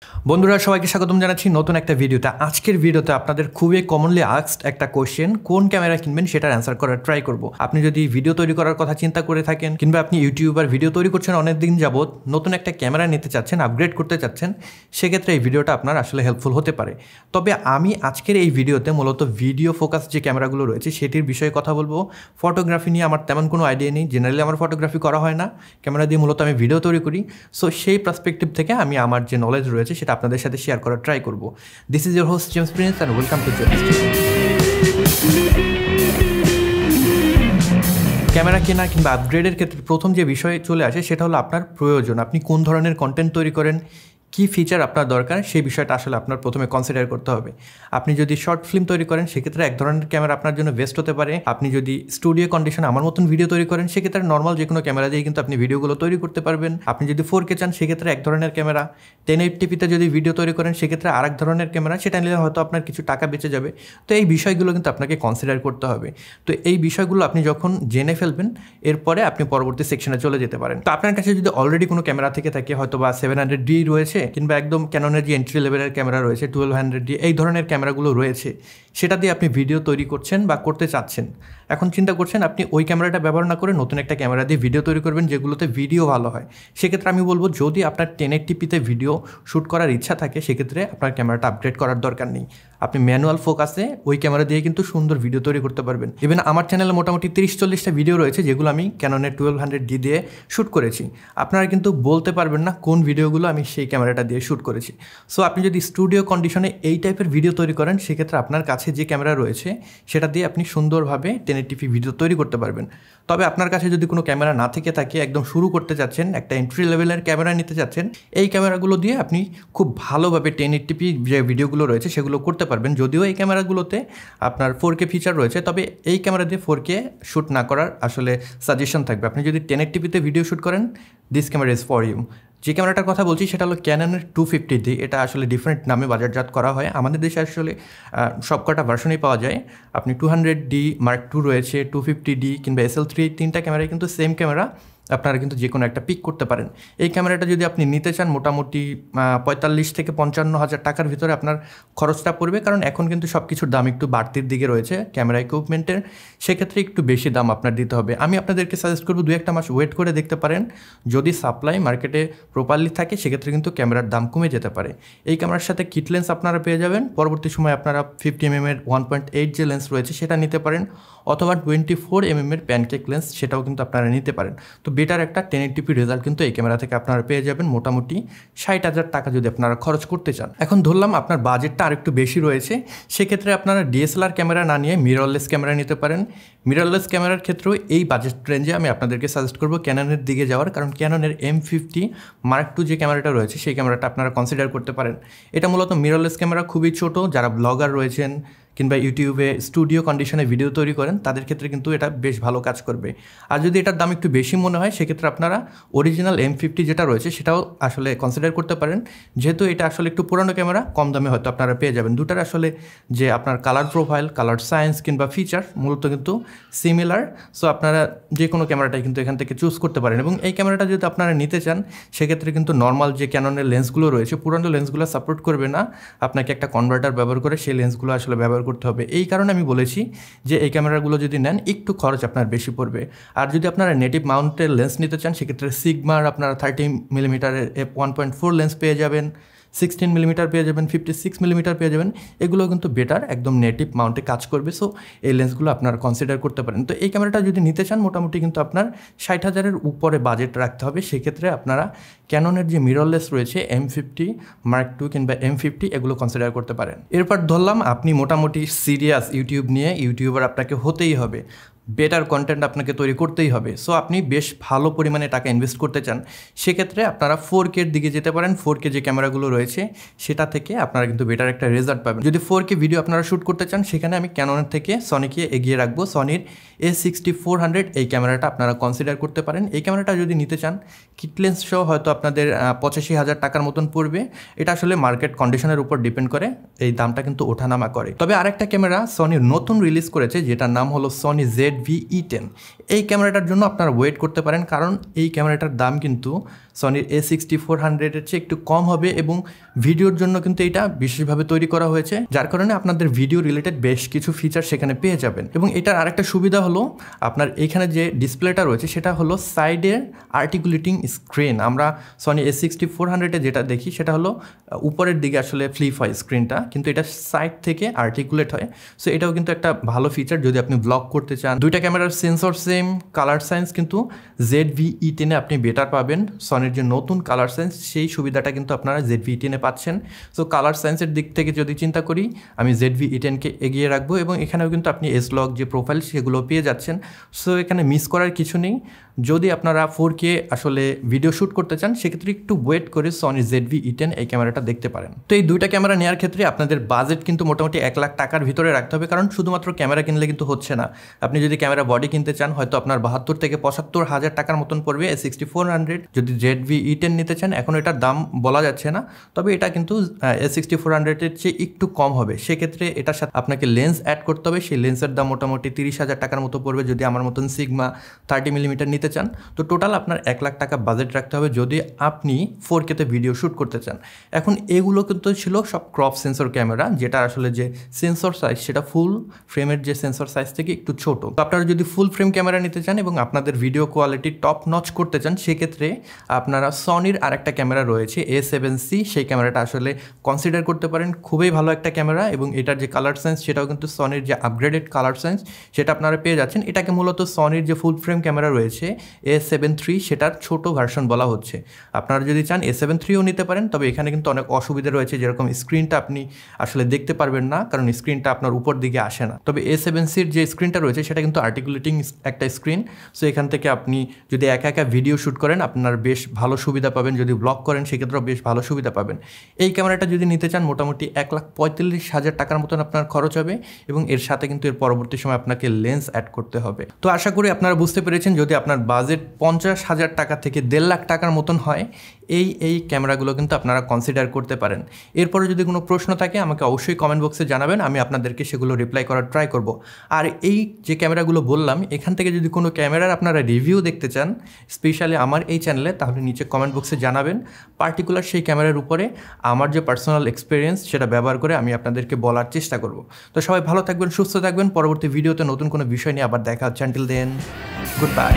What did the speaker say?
বন্ধুরা সবাইকে স্বাগতম জানাচ্ছি নতুন একটা ভিডিওতে। আজকের ভিডিওতে আপনাদের খুবই কমনলি আস্কড একটা কোশ্চেন, কোন ক্যামেরা কিনবেন সেটার অ্যান্সার করার ট্রাই করব। আপনি যদি ভিডিও তৈরি করার কথা চিন্তা করে থাকেন কিংবা আপনি ইউটিউবার ভিডিও তৈরি করছেন অনেক দিন যাবত, নতুন একটা ক্যামেরা নিতে চাচ্ছেন, আপগ্রেড করতে চাচ্ছেন, সেক্ষেত্রে এই ভিডিওটা আপনার আসলে হেল্পফুল হতে পারে। তবে আমি আজকের এই ভিডিওতে মূলত ভিডিও ফোকাস যে ক্যামেরাগুলো রয়েছে সেটির বিষয়ে কথা বলবো। ফটোগ্রাফি নিয়ে আমার তেমন কোনো আইডিয়া নেই, জেনারেলি আমার ফটোগ্রাফি করা হয় না, ক্যামেরা দিয়ে মূলত আমি ভিডিও তৈরি করি। সো সেই পার্সপেক্টিভ থেকে আমি আমার যে নলেজ রয়েছে সেটা আপনাদের সাথে শেয়ার করার ট্রাই করব। This is your host James Prince and welcome to James. Camera কেনা কিংবা আপগ্রেডের ক্ষেত্রে প্রথম যে বিষয় চলে আসে সেটা হলো আপনার প্রয়োজন। আপনি কোন ধরনের কন্টেন্ট তৈরি করেন, কী ফিচার আপনার দরকার, সেই বিষয়টা আসলে আপনার প্রথমে কনসিডার করতে হবে। আপনি যদি শর্ট ফিল্ম তৈরি করেন সেক্ষেত্রে এক ধরনের ক্যামেরা আপনার জন্য বেস্ট হতে পারে। আপনি যদি স্টুডিও কন্ডিশনে আমার মতন ভিডিও তৈরি করেন সেক্ষেত্রে নর্মাল যে কোনো ক্যামেরা দিয়ে কিন্তু আপনি ভিডিওগুলো তৈরি করতে পারবেন। আপনি যদি 4K চান সেক্ষেত্রে এক ধরনের ক্যামেরা, 1080p যদি ভিডিও তৈরি করেন সেক্ষেত্রে আরেক ধরনের ক্যামেরা, সেটা নিলে হয়তো আপনার কিছু টাকা বেঁচে যাবে। তো এই বিষয়গুলো কিন্তু আপনাকে কনসিডার করতে হবে। তো এই বিষয়গুলো আপনি যখন জেনে ফেলবেন এরপরে আপনি পরবর্তী সেকশনে চলে যেতে পারেন। তো আপনার কাছে যদি অলরেডি কোনো ক্যামেরা থেকে থাকে, হয়তো বা 700D রয়েছে কিংবা একদম ক্যাননের যে এন্ট্রি লেভেলের ক্যামেরা রয়েছে 1200D, এই ধরনের ক্যামেরাগুলো রয়েছে, সেটা দিয়ে আপনি ভিডিও তৈরি করছেন বা করতে চাচ্ছেন। এখন চিন্তা করছেন আপনি ওই ক্যামেরাটা ব্যবহার না করে নতুন একটা ক্যামেরা দিয়ে ভিডিও তৈরি করবেন যেগুলোতে ভিডিও ভালো হয়। সেক্ষেত্রে আমি বলবো যদি আপনার 1080pতে ভিডিও শ্যুট করার ইচ্ছা থাকে সেক্ষেত্রে আপনার ক্যামেরাটা আপগ্রেড করার দরকার নেই। আপনি ম্যানুয়াল ফোকাসে ওই ক্যামেরা দিয়ে কিন্তু সুন্দর ভিডিও তৈরি করতে পারবেন। ইভেন আমার চ্যানেলে মোটামুটি 30-40টা ভিডিও রয়েছে যেগুলো আমি ক্যাননের 1200D দিয়ে শ্যুট করেছি। আপনারা কিন্তু বলতে পারবেন না কোন ভিডিওগুলো আমি সেই ক্যামেরাটা দিয়ে শ্যুট করেছি। সো আপনি যদি স্টুডিও কন্ডিশনে এই টাইপের ভিডিও তৈরি করেন সেক্ষেত্রে আপনার কাছে যে ক্যামেরা রয়েছে সেটা দিয়ে আপনি সুন্দরভাবে 1080p ভিডিও তৈরি করতে পারবেন। তবে আপনার কাছে যদি কোনো ক্যামেরা না থেকে থাকে, একদম শুরু করতে চাচ্ছেন, একটা এন্ট্রি লেভেলের ক্যামেরা নিতে চাচ্ছেন, এই ক্যামেরাগুলো দিয়ে আপনি খুব ভালোভাবে 1080p যে ভিডিওগুলো রয়েছে সেগুলো করতে পারবেন। যদিও এই ক্যামেরাগুলোতে আপনার 4K ফিচার রয়েছে, তবে এই ক্যামেরা দিয়ে 4K শ্যুট না করার আসলে সাজেশন থাকবে। আপনি যদি 1080pতে ভিডিও শ্যুট করেন, this camera is for you. যে ক্যামেরাটার কথা বলছি সেটা হলো ক্যাননের 250D। এটা আসলে ডিফারেন্ট নামে বাজারজাত করা হয়। আমাদের দেশে আসলে সবকটা ভার্সনই পাওয়া যায়। আপনি 200D Mark II রয়েছে, 250D কিংবা SL3, তিনটা ক্যামেরাই কিন্তু সেম ক্যামেরা, আপনারা কিন্তু যে কোনো একটা পিক করতে পারেন। এই ক্যামেরাটা যদি আপনি নিতে চান মোটামুটি 45 থেকে 55 হাজার টাকার ভিতরে আপনার খরচটা পড়বে, কারণ এখন কিন্তু সব কিছুর দাম একটু বাড়তির দিকে রয়েছে ক্যামেরা ইকুইপমেন্টের। সেক্ষেত্রে একটু বেশি দাম আপনার দিতে হবে। আমি আপনাদেরকে সাজেস্ট করবো 2-1 মাস ওয়েট করে দেখতে পারেন। যদি সাপ্লাই মার্কেটে প্রপারলি থাকে সেক্ষেত্রে কিন্তু ক্যামেরার দাম কমে যেতে পারে। এই ক্যামেরার সাথে কিট লেন্স আপনারা পেয়ে যাবেন। পরবর্তী সময় আপনারা 50mm এর 1.8 যে লেন্স রয়েছে সেটা নিতে পারেন, অথবা 24mm এর প্যানকেক লেন্স, সেটাও কিন্তু আপনারা নিতে পারেন। তো বেটার একটা 1080p রেজাল্ট কিন্তু এই ক্যামেরা থেকে আপনারা পেয়ে যাবেন মোটামুটি 60,000 টাকা যদি আপনারা খরচ করতে চান। এখন ধরলাম আপনার বাজেটটা আরেকটু বেশি রয়েছে, সেক্ষেত্রে আপনারা DSLR ক্যামেরা না নিয়ে মিররলেস ক্যামেরা নিতে পারেন। মিররলেস ক্যামেরার ক্ষেত্রেও এই বাজেট রেঞ্জে আমি আপনাদেরকে সাজেস্ট করবো ক্যাননের দিকে যাওয়ার, কারণ ক্যাননের M50 Mark II যে ক্যামেরাটা রয়েছে সেই ক্যামেরাটা আপনারা কনসিডার করতে পারেন। এটা মূলত মিররলেস ক্যামেরা, খুবই ছোট, যারা ব্লগার রয়েছেন কিংবা ইউটিউবে স্টুডিও কন্ডিশনে ভিডিও তৈরি করেন তাদের ক্ষেত্রে কিন্তু এটা বেশ ভালো কাজ করবে। আর যদি এটার দাম একটু বেশি মনে হয় সেক্ষেত্রে আপনারা অরিজিনাল M50 যেটা রয়েছে সেটাও আসলে কনসিডার করতে পারেন, যেহেতু এটা আসলে একটু পুরানো ক্যামেরা, কম দামে হয়তো আপনারা পেয়ে যাবেন। দুটার আসলে যে আপনার কালার প্রোফাইল, কালার সায়েন্স কিংবা ফিচার মূলত কিন্তু সিমিলার। সো আপনারা যে কোনো ক্যামেরাটাই কিন্তু এখান থেকে চুজ করতে পারেন। এবং এই ক্যামেরাটা যদি আপনারা নিতে চান সেক্ষেত্রে কিন্তু নর্মাল যে ক্যাননের লেন্সগুলো রয়েছে পুরানো লেন্সগুলো সাপোর্ট করবে না, আপনাকে একটা কনভার্টার ব্যবহার করে সেই লেন্সগুলো আসলে ব্যবহার করতে হবে। এই কারণে আমি বলেছি যে এই ক্যামেরাগুলো যদি নেন একটু খরচ আপনার বেশি পড়বে। আর যদি আপনারা নেটিভ মাউন্টের লেন্স নিতে চান সেক্ষেত্রে সিগমার আপনারা 30mm f1.4 লেন্স পেয়ে যাবেন, 16mm পেয়ে যাবেন, 56mm পেয়ে যাবেন। এগুলো কিন্তু বেটার, একদম নেটিভ মাউন্টে কাজ করবে। সো এই লেন্সগুলো আপনারা কনসিডার করতে পারেন। তো এই ক্যামেরাটা যদি নিতে চান মোটামুটি কিন্তু আপনার 60,000-এর উপরে বাজেট রাখতে হবে। সেক্ষেত্রে আপনারা ক্যাননের যে মিররলেস রয়েছে M50 Mark II কিংবা M50 এগুলো কনসিডার করতে পারেন। এরপর ধরলাম আপনি মোটামুটি সিরিয়াস ইউটিউব নিয়ে ইউটিউবার আপনাকে হতেই হবে, বেটার কন্টেন্ট আপনাকে তৈরি করতেই হবে। সো আপনি বেশ ভালো পরিমাণে টাকা ইনভেস্ট করতে চান, সেক্ষেত্রে আপনারা 4K-র দিকে যেতে পারেন। 4K যে ক্যামেরাগুলো রয়েছে সেটা থেকে আপনারা কিন্তু বেটার একটা রেজাল্ট পাবেন। যদি 4K ভিডিও আপনারা শ্যুট করতে চান সেখানে আমি ক্যাননের থেকে সনিকে এগিয়ে রাখবো। সনির A6400 এই ক্যামেরাটা আপনারা কনসিডার করতে পারেন। এই ক্যামেরাটা যদি নিতে চান কিট লেন্স সহ হয়তো আপনাদের 85,000 টাকার মতন পড়বে। এটা আসলে মার্কেট কন্ডিশনের উপর ডিপেন্ড করে, এই দামটা কিন্তু ওঠানামা করে। তবে আরেকটা ক্যামেরা সনি নতুন রিলিজ করেছে যেটার নাম হলো সনি ZV-E10। এই ক্যামেরাটার জন্য আপনারা ওয়েট করতে পারেন, কারণ এই ক্যামেরাটার দাম কিন্তু সনির A6400-এর চেয়ে একটু কম হবে এবং ভিডিওর জন্য কিন্তু এটা বিশেষভাবে তৈরি করা হয়েছে, যার কারণে আপনাদের ভিডিও রিলেটেড বেশ কিছু ফিচার সেখানে পেয়ে যাবেন। এবং এটার আরেকটা সুবিধা হলো আপনার এখানে যে ডিসপ্লেটা রয়েছে সেটা হলো সাইডের আর্টিকুলেটিং স্ক্রিন। আমরা সনি A6400-এ যেটা দেখি সেটা হলো উপরের দিকে আসলে ফ্লিপ হয় স্ক্রিনটা, কিন্তু এটা সাইড থেকে আর্টিকুলেট হয়। সো এটাও কিন্তু একটা ভালো ফিচার যদি আপনি ব্লগ করতে চান। দুইটা ক্যামেরার সেন্সর সেম, কালার সায়েন্স কিন্তু ZV-E10-এ আপনি বেটার পাবেন। সনির যে নতুন কালার সায়েন্স সেই সুবিধাটা কিন্তু আপনারা ZV-E10-এ পাচ্ছেন। সো কালার সায়েন্সের দিক থেকে যদি চিন্তা করি আমি ZV-E10-কে এগিয়ে রাখবো এবং এখানেও কিন্তু আপনি S-Log যে প্রোফাইল সেগুলো পেয়ে যাচ্ছেন। সো এখানে মিস করার কিছু নেই। যদি আপনারা 4K আসলে ভিডিও শ্যুট করতে চান সেক্ষেত্রে একটু ওয়েট করে সনি ZV-E10 এই ক্যামেরাটা দেখতে পারেন। তো এই দুইটা ক্যামেরা নেওয়ার ক্ষেত্রে আপনাদের বাজেট কিন্তু মোটামুটি 1 লাখ টাকার ভিতরে রাখতে হবে, কারণ শুধুমাত্র ক্যামেরা কিনলে কিন্তু হচ্ছে না। আপনি যদি ক্যামেরা বডি কিনতে চান হয়তো আপনার 72 থেকে 75 হাজার টাকার মতন পড়বে A6400। যদি ZV-E10 নিতে চান এখন এটার দাম বলা যাচ্ছে না, তবে এটা কিন্তু A6400-এর চেয়ে একটু কম হবে। সেক্ষেত্রে এটার সাথে আপনাকে লেন্স অ্যাড করতে হবে, সেই লেন্সের দাম মোটামুটি 30 হাজার টাকার মতো পড়বে যদি আমার মতন সিগমা 30mm নিতে চান। তো টোটাল আপনার 1 লাখ টাকা বাজেট রাখতে হবে যদি আপনি 4K-তে ভিডিও শ্যুট করতে চান। এখন এগুলো কিন্তু ছিল সব ক্রপ সেন্সর ক্যামেরা, যেটা আসলে যে সেন্সর সাইজ সেটা ফুল ফ্রেমের যে সেন্সর সাইজ থেকে একটু ছোট। তো আপনারা যদি ফুল ফ্রেম ক্যামেরা নিতে চান এবং আপনাদের ভিডিও কোয়ালিটি টপ নচ করতে চান সেক্ষেত্রে আপনারা সনির আরেকটা ক্যামেরা রয়েছে A7C, সেই ক্যামেরাটা আসলে কনসিডার করতে পারেন। খুবই ভালো একটা ক্যামেরা এবং এটার যে কালার সায়েন্স সেটাও কিন্তু সনির যে আপগ্রেডেড কালার সায়েন্স সেটা আপনারা পেয়ে যাচ্ছেন। এটাকে মূলত সনির যে ফুল ফ্রেম ক্যামেরা রয়েছে A7 III সেটার ছোট ভার্সন বলা হচ্ছে। আপনারা যদি চান A7 III-ও নিতে পারেন, তবে এখানে কিন্তু অনেক অসুবিধা রয়েছে, যেরকম স্ক্রিনটা আপনি আসলে দেখতে পারবেন না কারণ স্ক্রিনটা আপনার উপর দিকে আসে না। তবে A7C-র যে স্ক্রিনটা রয়েছে সেটা কিন্তু আর্টিকুলেটিং একটা স্ক্রিন। সো এখান থেকে আপনি যদি একা একা ভিডিও শ্যুট করেন আপনার বেশ ভালো সুবিধা পাবেন, যদি ব্লগ করেন সেক্ষেত্রেও বেশ ভালো সুবিধা পাবেন। এই ক্যামেরাটা যদি নিতে চান মোটামুটি 1,45,000 টাকার মতন আপনার খরচ হবে এবং এর সাথে কিন্তু এর পরবর্তী সময় আপনাকে লেন্স অ্যাড করতে হবে। তো আশা করি আপনারা বুঝতে পেরেছেন, যদি আপনার বাজেট 50,000 টাকা থেকে 1.5 লাখ টাকার মতন হয় এই ক্যামেরাগুলো কিন্তু আপনারা কনসিডার করতে পারেন। এরপরে যদি কোনো প্রশ্ন থাকে আমাকে অবশ্যই কমেন্ট বক্সে জানাবেন, আমি আপনাদেরকে সেগুলো রিপ্লাই করার ট্রাই করব। আর এই যে ক্যামেরাগুলো বললাম এখান থেকে যদি কোনো ক্যামেরার আপনারা রিভিউ দেখতে চান স্পেশালি আমার এই চ্যানেলে, তাহলে নিচে কমেন্ট বক্সে জানাবেন। পার্টিকুলার সেই ক্যামেরার উপরে আমার যে পার্সোনাল এক্সপিরিয়েন্স সেটা ব্যবহার করে আমি আপনাদেরকে বলার চেষ্টা করব। তো সবাই ভালো থাকবেন, সুস্থ থাকবেন। পরবর্তী ভিডিওতে নতুন কোনো বিষয় নিয়ে আবার দেখা হচ্ছে। Until then, good by.